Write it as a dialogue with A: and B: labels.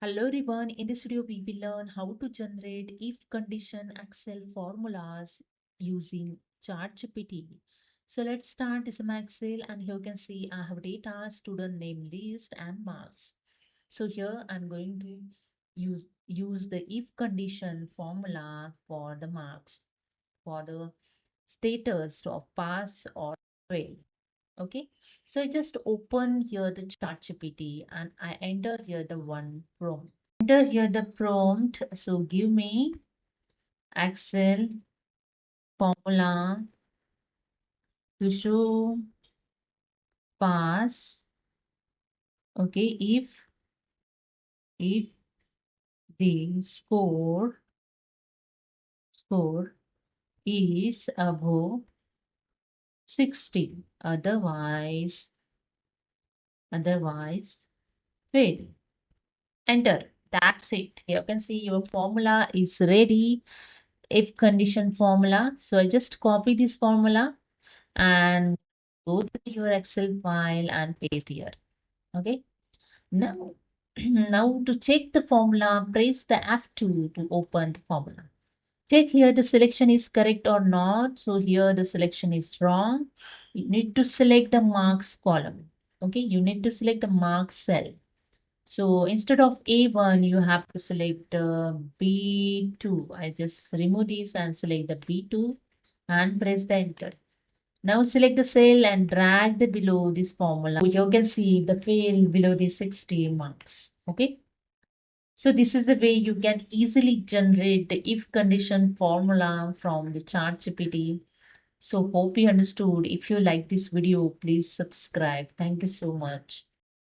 A: Hello everyone, in this video we will learn how to generate if condition Excel formulas using Chatgpt. So let's start this Excel and here you can see I have data, student name, list and marks. So here I'm going to use the if condition formula for the marks for the status of pass or fail. Okay, so I just open here the ChatGPT and I enter here the one prompt. Enter here the prompt. So give me Excel formula to show pass. Okay, if the score is above 60, otherwise fail. Enter. That's it. Here you can see your formula is ready. If condition formula. So I just copy this formula and go to your Excel file and paste here. Okay. Now, now to check the formula, press the F2 to open the formula. Check here the selection is correct or not. So here the selection is wrong. You need to select the marks column. Okay. You need to select the marks cell. So instead of A1, you have to select B2. I just remove this and select the B2 and press the enter. Now select the cell and drag the below this formula. You can see the field below the 60 marks. Okay. So this is the way you can easily generate the if condition formula from the ChatGPT. So hope you understood. If you like this video, please subscribe. Thank you so much.